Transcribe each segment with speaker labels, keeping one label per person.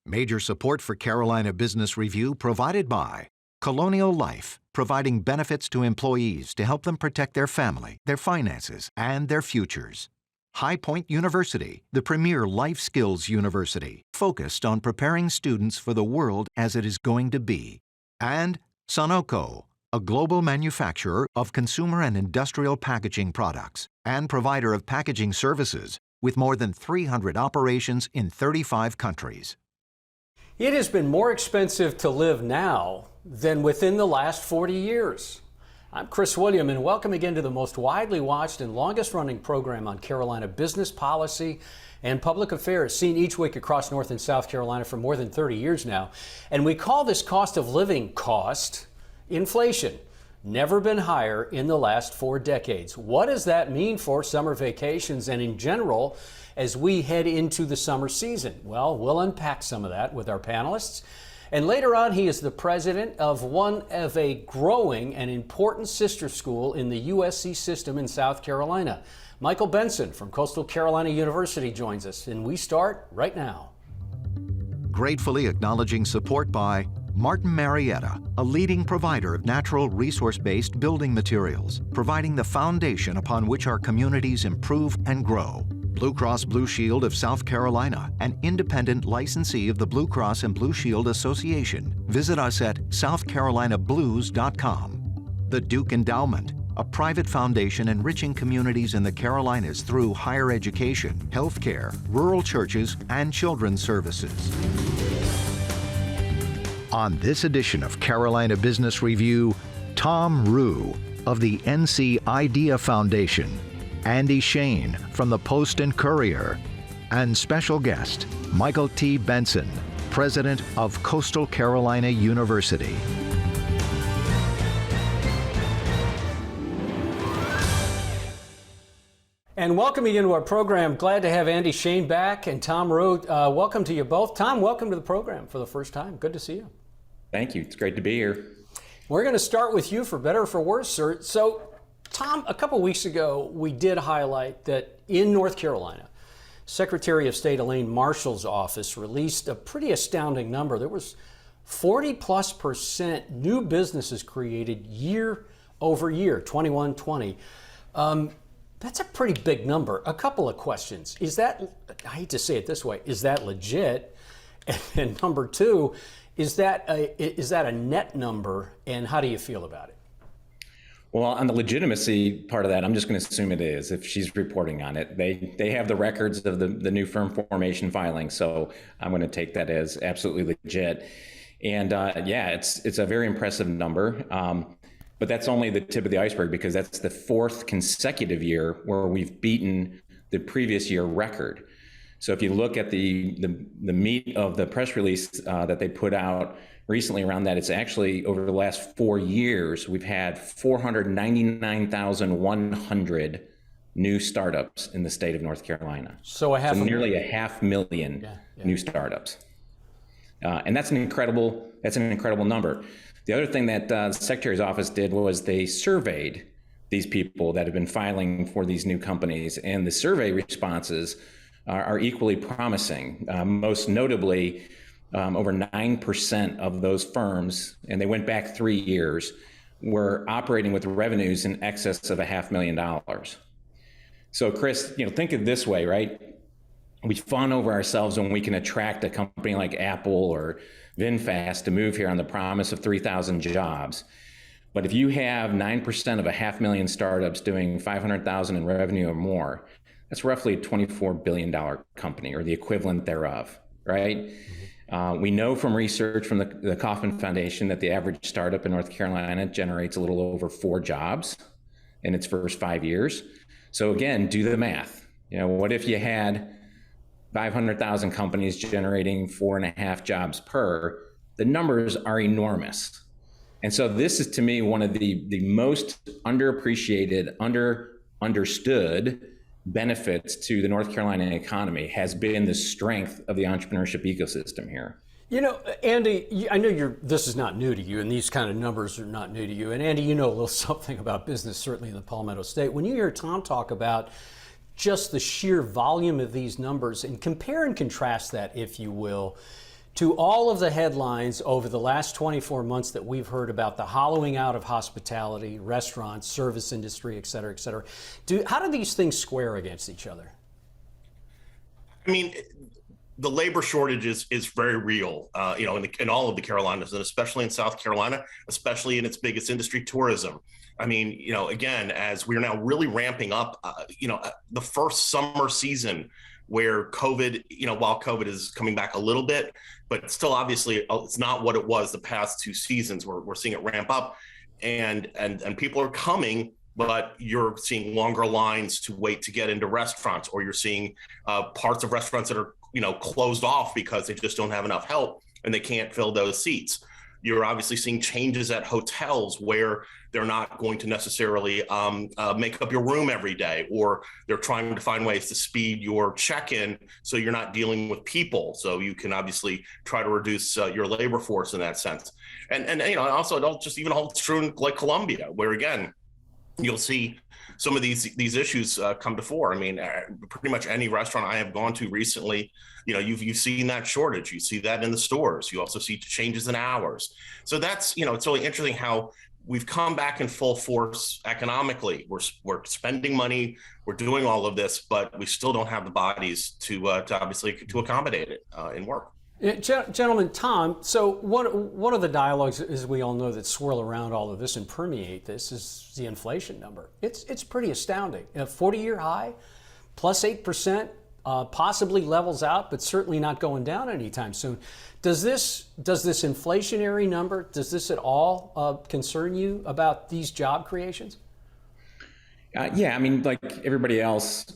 Speaker 1: Major support for Carolina Business Review provided by Colonial Life, providing benefits to employees to help them protect their family, their finances, and their futures. High Point University, the premier life skills university, focused on preparing students for the world as it is going to be. And Sunoco, a global manufacturer of consumer and industrial packaging products and provider of packaging services with more than 300 operations in 35 countries.
Speaker 2: It has been more expensive to live now than within the last 40 years. I'm Chris William, and welcome again to the most widely watched and longest running program on Carolina business policy and public affairs, seen each week across North and South Carolina for more than 30 years now. And we call this cost of living cost inflation. Never been higher in the last 4 decades. What does that mean for summer vacations and in general as we head into the summer season? Well, we'll unpack some of that with our panelists. And later on, he is the president of one of a growing and important sister school in the USC system in South Carolina. Michael Benson from Coastal Carolina University joins us, and we start right now.
Speaker 1: Gratefully acknowledging support by Martin Marietta, a leading provider of natural resource-based building materials, providing the foundation upon which our communities improve and grow. Blue Cross Blue Shield of South Carolina, an independent licensee of the Blue Cross and Blue Shield Association. Visit us at southcarolinablues.com. The Duke Endowment, a private foundation enriching communities in the Carolinas through higher education, healthcare, rural churches, and children's services. On this edition of Carolina Business Review, Thom Ruhe of the NC Idea Foundation, Andy Shain from the Post and Courier, and special guest Michael T. Benson, president of Coastal Carolina University.
Speaker 2: And welcome again to our program. Glad to have Andy Shain back and Thom Ruhe. Welcome to you both. Thom, welcome to the program for the first time. Good to see you.
Speaker 3: Thank you. It's great to be here.
Speaker 2: We're going to start with you for better or for worse, sir. So, Thom, a couple weeks ago, we did highlight that in North Carolina, Secretary of State Elaine Marshall's office released a pretty astounding number. There was 40+% new businesses created year over year, 21-20. That's a pretty big number. A couple of questions. Is that, I hate to say it this way, is that legit? And number two, is that a net number, and how do you feel about it?
Speaker 3: Well, on the legitimacy part of that, I'm just going to assume it is if she's reporting on it. They have the records of the new firm formation filing, so I'm going to take that as absolutely legit. And yeah, it's a very impressive number. But that's only the tip of the iceberg, because that's the 4th consecutive year where we've beaten the previous year record. So if you look at the meat of the press release that they put out recently around that, it's actually over the last 4 years, we've had 499,100 new startups in the state of North Carolina.
Speaker 2: So
Speaker 3: nearly 500,000 new startups. And that's an incredible number. The other thing that the Secretary's office did was they surveyed these people that have been filing for these new companies, and the survey responses are equally promising. Most notably, over 9% of those firms, and they went back 3 years, were operating with revenues in excess of $500,000. So Chris, think of it this way, right? We fawn over ourselves when we can attract a company like Apple or VinFast to move here on the promise of 3,000 jobs. But if you have 9% of 500,000 startups doing 500,000 in revenue or more, that's roughly a $24 billion company, or the equivalent thereof, right? We know from research from the Kauffman Foundation that the average startup in North Carolina generates a little over 4 jobs in its first 5 years. So again, do the math. What if you had 500,000 companies generating 4.5 jobs per? The numbers are enormous. And so this is, to me, one of the most underappreciated, understood benefits to the North Carolina economy has been the strength of the entrepreneurship ecosystem here.
Speaker 2: Andy, I know this is not new to you, and these kind of numbers are not new to you. And Andy, you know a little something about business, certainly in the Palmetto State. When you hear Thom talk about just the sheer volume of these numbers, and compare and contrast that, if you will, To all of the headlines over the last 24 months that we've heard about the hollowing out of hospitality, restaurants, service industry, et cetera, how do these things square against each other?
Speaker 4: I mean, the labor shortage is very real, in all of the Carolinas, and especially in South Carolina, especially in its biggest industry, tourism. I mean, again, as we're now really ramping up, the first summer season where COVID, while COVID is coming back a little bit, but still obviously it's not what it was the past two seasons. We're seeing it ramp up, and people are coming, but you're seeing longer lines to wait to get into restaurants, or you're seeing parts of restaurants that are closed off because they just don't have enough help and they can't fill those seats. You're obviously seeing changes at hotels where they're not going to necessarily make up your room every day, or they're trying to find ways to speed your check-in so you're not dealing with people. So you can obviously try to reduce your labor force in that sense. And also it all just even holds true in like Colombia, where again, you'll see some of these issues come to fore. I mean, pretty much any restaurant I have gone to recently, you've seen that shortage. You see that in the stores. You also see changes in hours. So that's, it's really interesting how we've come back in full force economically. We're spending money, we're doing all of this, but we still don't have the bodies to obviously to accommodate it in work.
Speaker 2: Gentlemen, Thom, so one of the dialogues, as we all know, that swirl around all of this and permeate this is the inflation number. It's pretty astounding. A 40-year high, plus 8%, possibly levels out, but certainly not going down anytime soon. Does this inflationary number, does this at all concern you about these job creations?
Speaker 3: Yeah, I mean, like everybody else,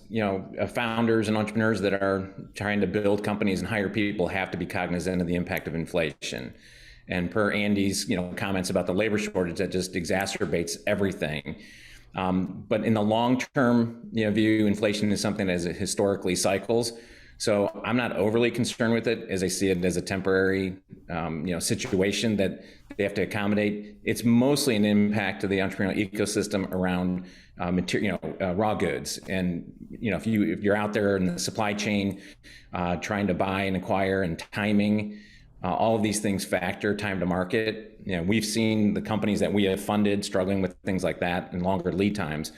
Speaker 3: founders and entrepreneurs that are trying to build companies and hire people have to be cognizant of the impact of inflation. And per Andy's, comments about the labor shortage, that just exacerbates everything. But in the long-term view, inflation is something that historically cycles. So I'm not overly concerned with it, as I see it as a temporary, situation that they have to accommodate. It's mostly an impact to the entrepreneurial ecosystem around raw goods. And if you're out there in the supply chain, trying to buy and acquire, and timing, all of these things factor, time to market. We've seen the companies that we have funded struggling with things like that and longer lead times.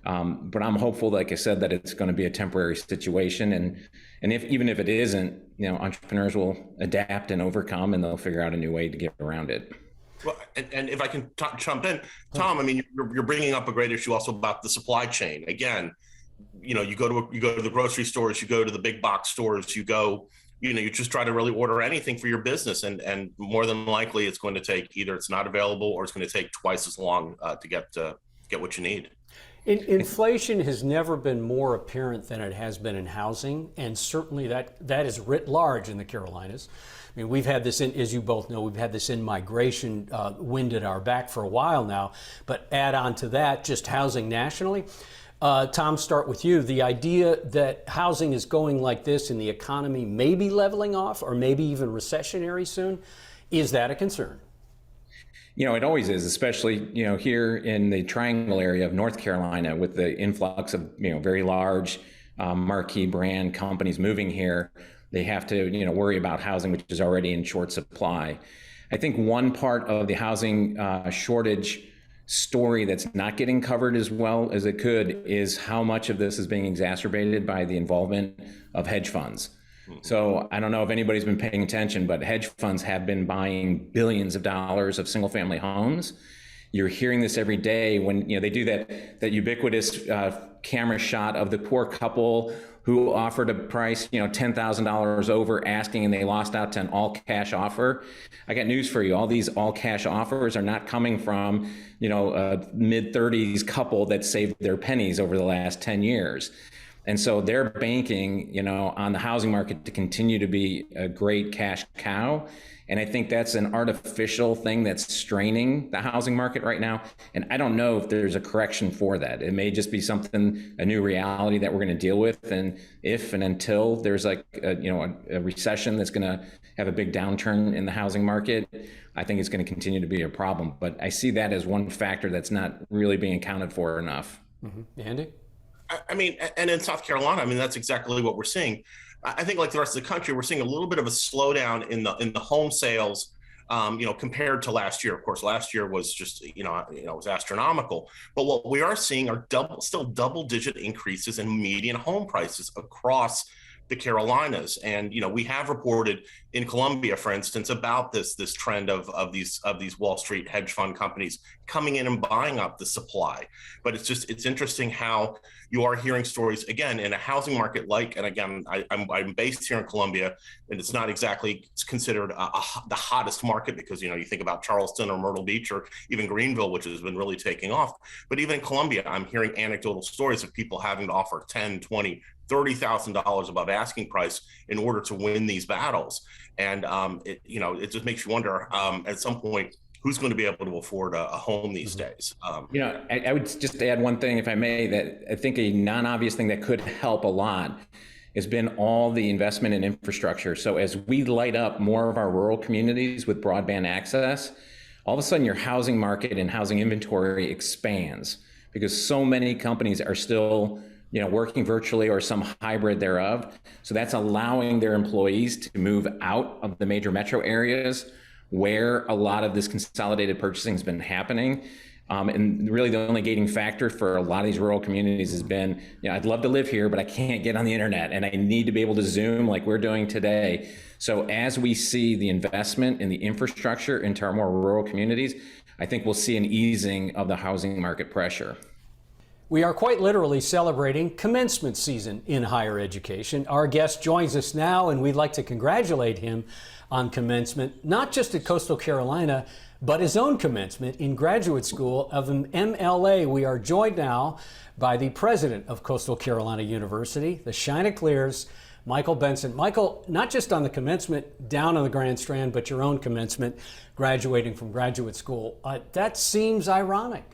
Speaker 3: But I'm hopeful, like I said, that it's going to be a temporary situation, and even if it isn't, entrepreneurs will adapt and overcome, and they'll figure out a new way to get around it.
Speaker 4: Well, and if I can jump in, Thom, I mean, you're bringing up a great issue also about the supply chain. Again, you go to the grocery stores, you go to the big box stores, you just try to really order anything for your business, and more than likely it's going to take either it's not available or it's going to take twice as long to get what you need.
Speaker 2: Inflation has never been more apparent than it has been in housing, and certainly that is writ large in the Carolinas. I mean, we've had this, as you both know, we've had this in-migration wind at our back for a while now, but add on to that just housing nationally. Thom, start with you. The idea that housing is going like this and the economy may be leveling off or maybe even recessionary soon, is that a concern?
Speaker 3: It always is, especially, here in the Triangle area of North Carolina with the influx of, very large marquee brand companies moving here. They have to, worry about housing, which is already in short supply. I think one part of the housing shortage story that's not getting covered as well as it could is how much of this is being exacerbated by the involvement of hedge funds. So I don't know if anybody's been paying attention, but hedge funds have been buying billions of dollars of single family homes. You're hearing this every day when they do that ubiquitous camera shot of the poor couple who offered a price $10,000 over asking, and they lost out to an all cash offer. I got news for you. All these all cash offers are not coming from a mid-30s couple that saved their pennies over the last 10 years. And so they're banking, on the housing market to continue to be a great cash cow. And I think that's an artificial thing that's straining the housing market right now. And I don't know if there's a correction for that. It may just be a new reality that we're going to deal with. And if and until there's a recession that's going to have a big downturn in the housing market, I think it's going to continue to be a problem. But I see that as one factor that's not really being accounted for enough.
Speaker 2: Mm-hmm. Andy?
Speaker 4: I mean, and in South Carolina, I mean, that's exactly what we're seeing. I think like the rest of the country, we're seeing a little bit of a slowdown in the home sales, compared to last year. Of course, last year was just, it was astronomical. But what we are seeing are still double-digit increases in median home prices across the Carolinas. And, we have reported in Columbia, for instance, about this trend of these Wall Street hedge fund companies coming in and buying up the supply. But it's interesting how you are hearing stories, again, in a housing market and again, I'm based here in Columbia, and it's not exactly considered the hottest market because, you think about Charleston or Myrtle Beach or even Greenville, which has been really taking off. But even in Columbia, I'm hearing anecdotal stories of people having to offer $10,000, $20,000, $30,000 above asking price in order to win these battles. And it just makes you wonder at some point who's going to be able to afford a home these days.
Speaker 3: I would just add one thing, if I may, that I think a non-obvious thing that could help a lot has been all the investment in infrastructure. So as we light up more of our rural communities with broadband access, all of a sudden your housing market and housing inventory expands because so many companies are still working virtually or some hybrid thereof. So that's allowing their employees to move out of the major metro areas where a lot of this consolidated purchasing has been happening. And really the only gating factor for a lot of these rural communities has been, I'd love to live here, but I can't get on the internet and I need to be able to Zoom like we're doing today. So as we see the investment in the infrastructure into our more rural communities, I think we'll see an easing of the housing market pressure.
Speaker 2: We are quite literally celebrating commencement season in higher education. Our guest joins us now, and we'd like to congratulate him on commencement, not just at Coastal Carolina, but his own commencement in graduate school of an MLA. We are joined now by the president of Coastal Carolina University, the Chanticleers, Michael Benson. Michael, not just on the commencement down on the Grand Strand, but your own commencement, graduating from graduate school. That seems ironic.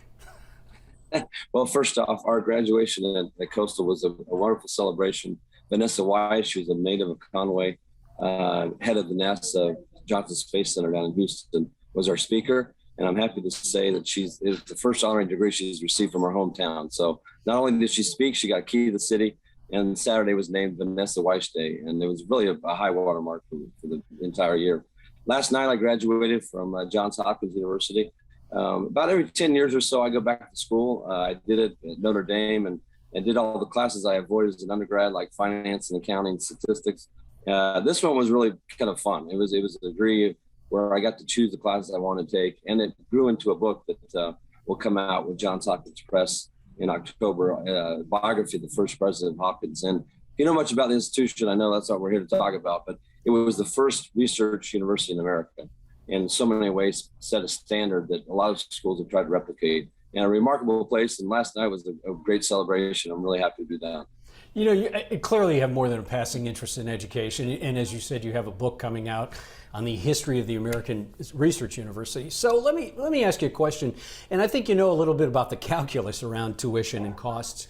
Speaker 5: Well, first off, our graduation at Coastal was a wonderful celebration. Vanessa Weiss, who's a native of Conway, head of the NASA Johnson Space Center down in Houston, was our speaker. And I'm happy to say that it was the first honorary degree she's received from her hometown. So not only did she speak, she got key to the city. And Saturday was named Vanessa Weiss Day. And it was really a high water mark for the entire year. Last night, I graduated from Johns Hopkins University. About every 10 years or so, I go back to school. I did it at Notre Dame and did all the classes I avoided as an undergrad, like finance and accounting, statistics. This one was really kind of fun. It was a degree where I got to choose the classes I wanted to take, and it grew into a book that will come out with Johns Hopkins Press in October, biography of the first president of Hopkins. And if you know much about the institution, I know that's what we're here to talk about, but it was the first research university in America. In so many ways set a standard that a lot of schools have tried to replicate, and a remarkable place. And last night was a great celebration. I'm really happy to do that.
Speaker 2: You clearly have more than a passing interest in education. And as you said, you have a book coming out on the history of the American Research University. So let me ask you a question. And I think you know a little bit about the calculus around tuition and costs.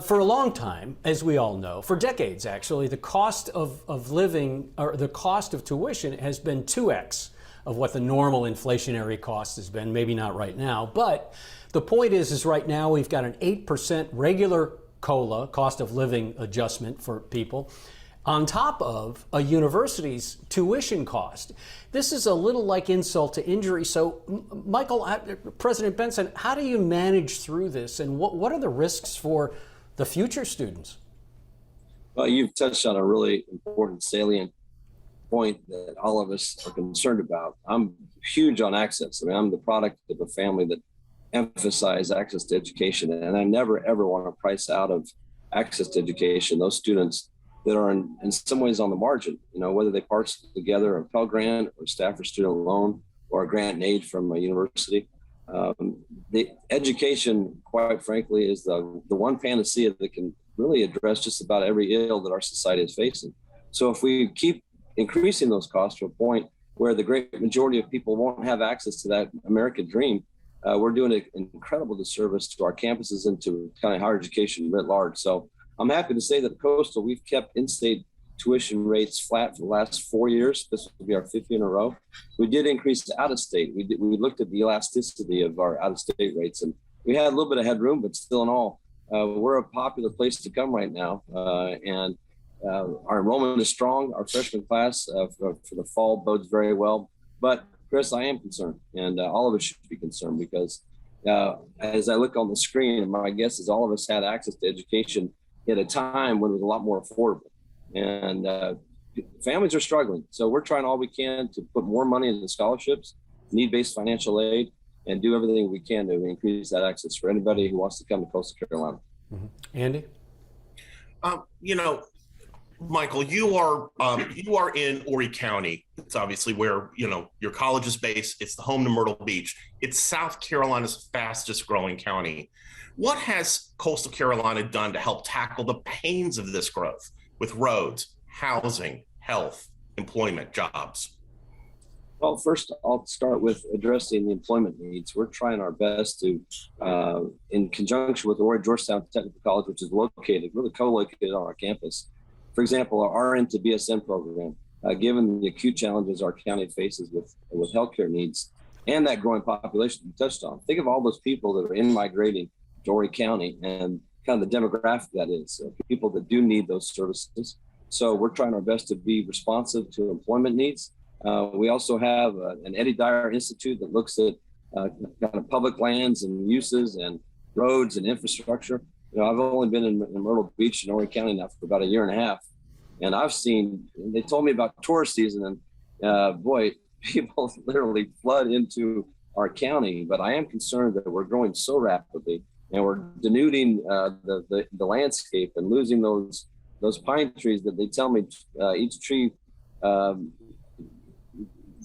Speaker 2: For a long time, as we all know, for decades actually, the cost of living, or the cost of tuition has been 2x of what the normal inflationary cost has been. Maybe not right now, but the point is right now we've got an 8% regular COLA, cost of living adjustment for people, on top of a university's tuition cost. This is a little like insult to injury. So, Michael, President Benson, how do you manage through this, and what are the risks for the future students?
Speaker 5: Well, you've touched on a really important, salient point that all of us are concerned about. I'm huge on access. I mean, I'm the product of a family that emphasize access to education, and I never ever want to price out of access to education those students that are in some ways on the margin, whether they parcel together a Pell Grant or staff or student loan or a grant and aid from a university. The education, quite frankly, is the one panacea that can really address just about every ill that our society is facing. So if we keep increasing those costs to a point where the great majority of people won't have access to that American dream, we're doing an incredible disservice to our campuses and to kind of higher education writ large. So I'm happy to say that at Coastal, we've kept in-state tuition rates flat for the last 4 years. This will be our 5th year in a row. We did increase out-of-state. We looked at the elasticity of our out-of-state rates, and we had a little bit of headroom, but still in all, we're a popular place to come right now. And Our enrollment is strong. Our freshman class for the fall bodes very well. But Chris, I am concerned, and all of us should be concerned, because as I look on the screen, and my guess is all of us had access to education at a time when it was a lot more affordable. And families are struggling. So we're trying all we can to put more money into scholarships, need-based financial aid, and do everything we can to increase that access for anybody who wants to come to Coastal Carolina.
Speaker 2: Mm-hmm. Andy?
Speaker 4: Michael, you are in Horry County. It's obviously where, your college is based. It's the home to Myrtle Beach. It's South Carolina's fastest growing county. What has Coastal Carolina done to help tackle the pains of this growth with roads, housing, health, employment, jobs?
Speaker 5: Well, first, I'll start with addressing the employment needs. We're trying our best to, in conjunction with Horry Georgetown Technical College, which is really co-located on our campus. For example, our RN to BSN program, given the acute challenges our county faces with healthcare needs and that growing population you touched on. Think of all those people that are in-migrating to Horry County and kind of the demographic that is, people that do need those services. So we're trying our best to be responsive to employment needs. We also have an Eddie Dyer Institute that looks at kind of public lands and uses and roads and infrastructure. I've only been in Myrtle Beach and Horry County now for about a year and a half. And they told me about tourist season, and boy, people literally flood into our county. But I am concerned that we're growing so rapidly, and we're denuding the landscape and losing those pine trees that they tell me each tree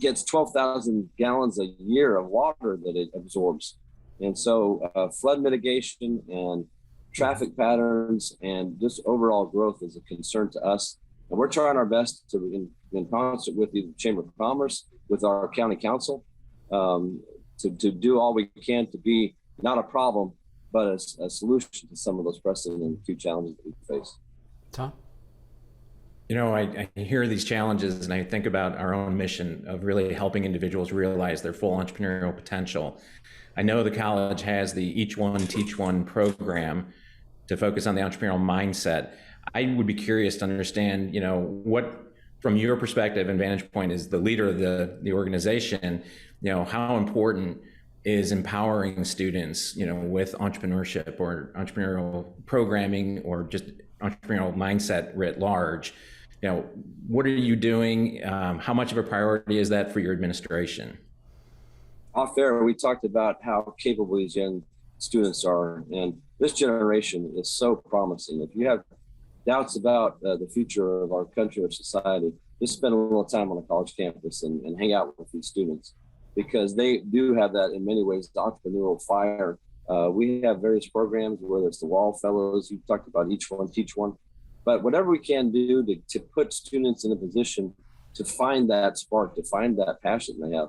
Speaker 5: gets 12,000 gallons a year of water that it absorbs. And so flood mitigation and traffic patterns and just overall growth is a concern to us. And we're trying our best to, in concert with the Chamber of Commerce, with our county council, to do all we can to be not a problem, but a solution to some of those pressing and acute challenges that we face.
Speaker 2: Thom?
Speaker 3: I hear these challenges and I think about our own mission of really helping individuals realize their full entrepreneurial potential. I know the college has the Each One, Teach One program to focus on the entrepreneurial mindset. I would be curious to understand, what, from your perspective and vantage point, is the leader of the organization, how important is empowering students, with entrepreneurship or entrepreneurial programming or just entrepreneurial mindset writ large? What are you doing? How much of a priority is that for your administration?
Speaker 5: Off air, we talked about how capable these young students are, and this generation is so promising. If you have doubts about the future of our country or society, just spend a little time on a college campus and hang out with these students, because they do have that in many ways, the entrepreneurial fire. We have various programs, whether it's the Wall Fellows, you talked about Each One, Teach One, but whatever we can do to put students in a position to find that spark, to find that passion they have.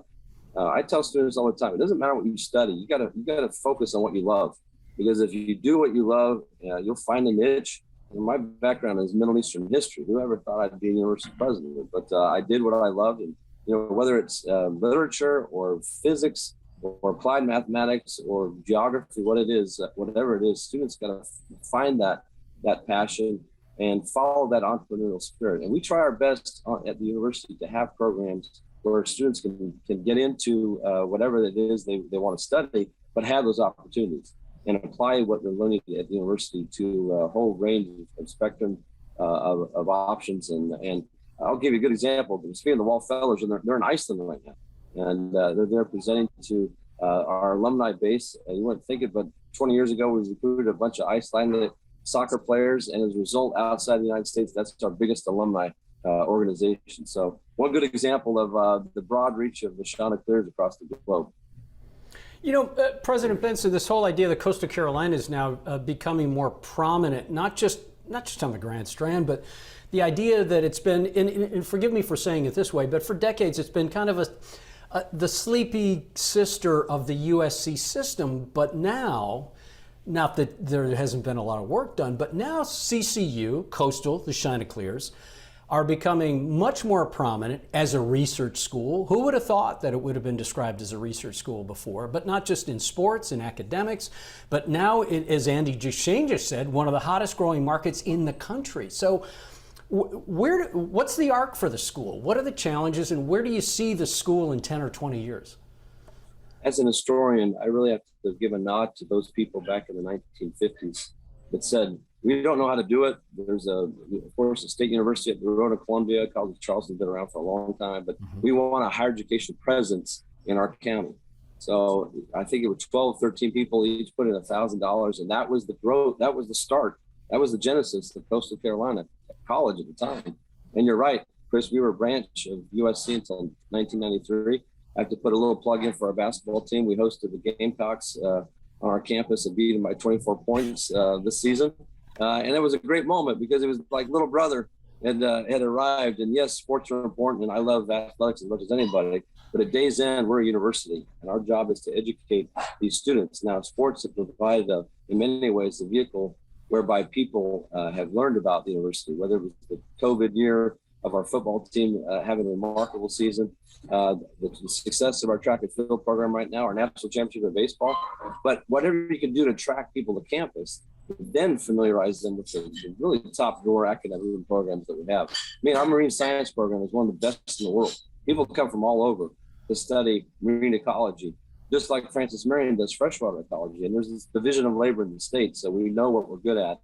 Speaker 5: I tell students all the time, it doesn't matter what you study, you gotta focus on what you love, because if you do what you love, you'll find a niche. And my background is Middle Eastern history. Who ever thought I'd be a university president? But I did what I loved, and whether it's literature or physics or applied mathematics or geography, whatever it is, students got to find that passion and follow that entrepreneurial spirit. And we try our best at the university to have programs where students can get into whatever it is they want to study, but have those opportunities and apply what they're learning at the university to a whole range of spectrum of options. And I'll give you a good example. Speaking of the Wall Fellows, they're in Iceland right now, and they're there presenting to our alumni base. You wouldn't think it, but 20 years ago, we recruited a bunch of Icelandic soccer players, and as a result, outside the United States, that's our biggest alumni organization. So one good example of the broad reach of the Chanticleers across the globe.
Speaker 2: President Benson, this whole idea that Coastal Carolina is now becoming more prominent, not just on the Grand Strand, but the idea that it's been, and forgive me for saying it this way, but for decades it's been kind of the sleepy sister of the USC system. But now, not that there hasn't been a lot of work done, but now CCU, Coastal, the Chanticleers, are becoming much more prominent as a research school. Who would have thought that it would have been described as a research school before? But not just in sports and academics, but now, as Shain just said, one of the hottest growing markets in the country. So What's the arc for the school? What are the challenges, and where do you see the school in 10 or 20 years?
Speaker 5: As an historian, I really have to give a nod to those people back in the 1950s that said, we don't know how to do it. There's of course, a state university at the Road of Columbia, College of Charleston's been around for a long time, but we want a higher education presence in our county. So I think it was 12, 13 people each put in $1,000, and that was the growth. That was the start. That was the genesis of Coastal Carolina College at the time. And you're right, Chris, we were a branch of USC until 1993. I have to put a little plug in for our basketball team. We hosted the Gamecocks on our campus and beat them by 24 points this season. And it was a great moment because it was like little brother had arrived. And yes, sports are important, and I love athletics as much as anybody. But at day's end, we're a university, and our job is to educate these students. Now, sports have provided, in many ways, the vehicle whereby people have learned about the university, whether it was the COVID year of our football team having a remarkable season, the success of our track and field program right now, our national championship of baseball. But whatever you can do to attract people to campus, then familiarize them with the really top drawer academic programs that we have. I mean, our marine science program is one of the best in the world. People come from all over to study marine ecology, just like Francis Marion does freshwater ecology. And there's this division of labor in the state, so we know what we're good at.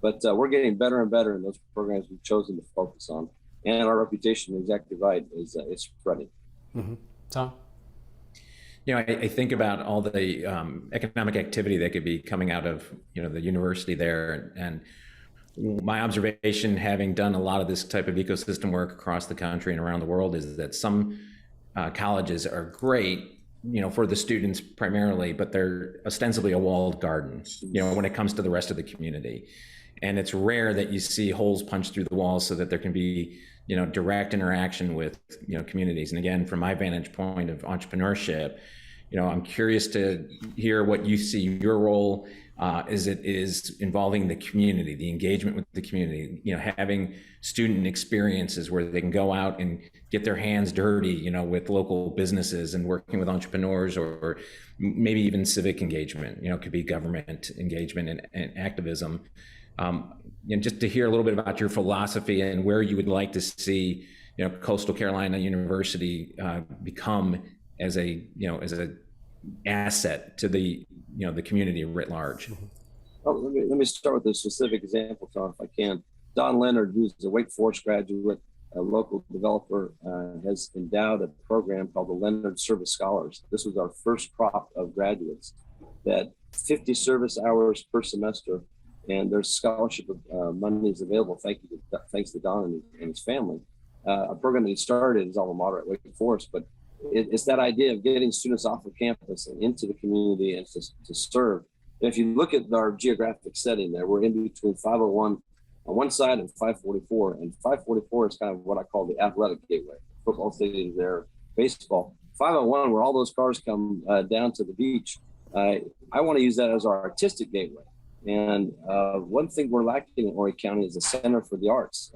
Speaker 5: But we're getting better and better in those programs we've chosen to focus on. And our reputation, exactly right, is spreading.
Speaker 2: Thom?
Speaker 3: I think about all the economic activity that could be coming out of the university there, and my observation, having done a lot of this type of ecosystem work across the country and around the world, is that some colleges are great, for the students primarily, but they're ostensibly a walled garden, when it comes to the rest of the community. And it's rare that you see holes punched through the walls so that there can be, direct interaction with, communities. And again, from my vantage point of entrepreneurship, I'm curious to hear what you see your role is involving the community, the engagement with the community, having student experiences where they can go out and get their hands dirty, with local businesses and working with entrepreneurs, or maybe even civic engagement, could be government engagement and activism. Just to hear a little bit about your philosophy and where you would like to see, Coastal Carolina University become as a asset to the community writ large.
Speaker 5: Let me start with a specific example, Thom, if I can. Don Leonard, who's a Wake Forest graduate, a local developer, has endowed a program called the Leonard Service Scholars. This was our first crop of graduates, that 50 service hours per semester, and there's scholarship money is available. Thanks to Don and his family. A program that he started is alma mater at Wake Forest, but it's that idea of getting students off of campus and into the community and to serve. And if you look at our geographic setting there, we're in between 501 on one side and 544. And 544 is kind of what I call the athletic gateway. Football stadiums there, baseball. 501, where all those cars come down to the beach. I want to use that as our artistic gateway. And one thing we're lacking in Horry County is a center for the arts.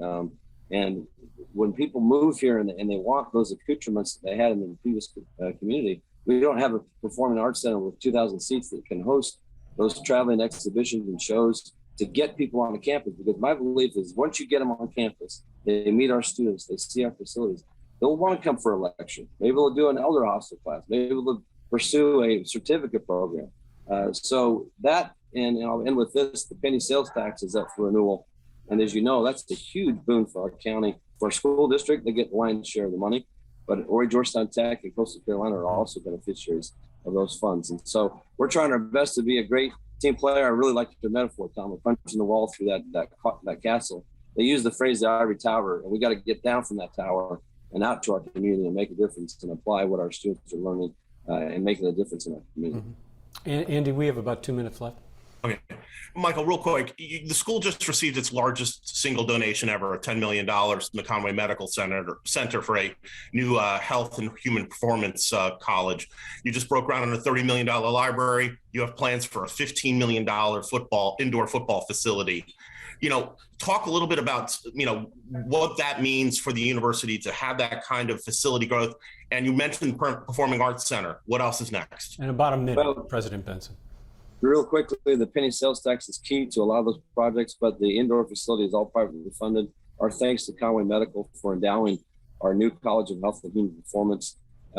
Speaker 5: And when people move here and they want those accoutrements that they had in the previous community, we don't have a performing arts center with 2,000 seats that can host those traveling exhibitions and shows to get people on the campus. Because my belief is once you get them on campus, they meet our students, they see our facilities, they'll want to come for a lecture. Maybe they'll do an elder hostel class. Maybe they'll pursue a certificate program. So that, and I'll end with this, the penny sales tax is up for renewal. And as you know, that's a huge boon for our county. For our school district, they get the lion's share of the money, but Horry, Georgetown Tech, and Coastal Carolina are also beneficiaries of those funds. And so we're trying our best to be a great team player. I really like your metaphor, Thom, of punching the wall through that castle. They use the phrase the ivory tower, and we got to get down from that tower and out to our community and make a difference and apply what our students are learning and making a difference in our community.
Speaker 2: Andy, we have about 2 minutes left.
Speaker 4: Okay. Michael, real quick, the school just received its largest single donation ever, $10 million from the Conway Medical Center for a new health and human performance college. You just broke ground on a $30 million library. You have plans for a $15 million indoor football facility. Talk a little bit about, what that means for the university to have that kind of facility growth. And you mentioned Performing Arts Center. What else is next?
Speaker 2: In about a minute, President Benson.
Speaker 5: Real quickly, the penny sales tax is key to a lot of those projects, but the indoor facility is all privately funded. our thanks to Conway Medical for endowing our new College of Health and Human Performance.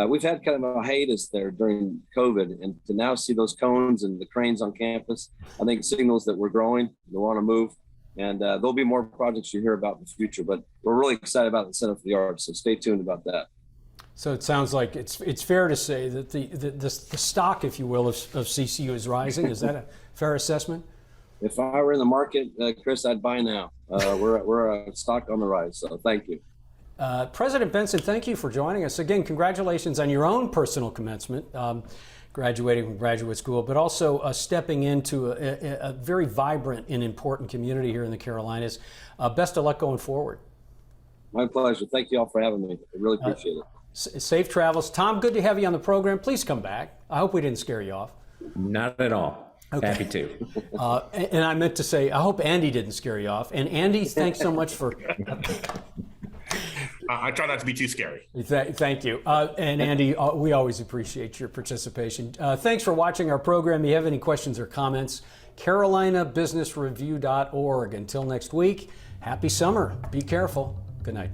Speaker 5: We've had kind of a hiatus there during COVID, and to now see those cones and the cranes on campus, I think it signals that we're growing, we want to move, and there'll be more projects you hear about in the future, but we're really excited about the Center for the Arts, so stay tuned about that. So
Speaker 2: it sounds like it's fair to say that the stock, if you will, of CCU is rising. Is that a fair assessment?
Speaker 5: If I were in the market, Chris, I'd buy now. We're a stock on the rise, so thank you.
Speaker 2: President Benson, thank you for joining us. Again, congratulations on your own personal commencement, graduating from graduate school, but also stepping into a very vibrant and important community here in the Carolinas. Best of luck going forward.
Speaker 5: My pleasure. Thank you all for having me. I really appreciate it.
Speaker 2: Safe travels. Thom, good to have you on the program. Please come back. I hope we didn't scare you off.
Speaker 3: Not at all. Okay. Happy to.
Speaker 2: And I meant to say, I hope Andy didn't scare you off. And Andy, thanks so much for...
Speaker 4: I try not to be too scary.
Speaker 2: Thank you. And Andy, we always appreciate your participation. Thanks for watching our program. If you have any questions or comments, carolinabusinessreview.org. Until next week, happy summer. Be careful. Good night.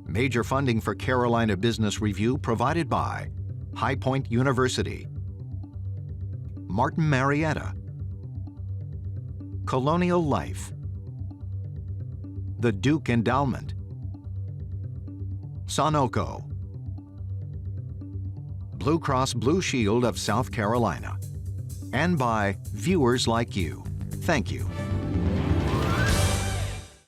Speaker 1: Major funding for Carolina Business Review provided by High Point University, Martin Marietta, Colonial Life, the Duke Endowment, Sunoco, Blue Cross Blue Shield of South Carolina, and by viewers like you. Thank you.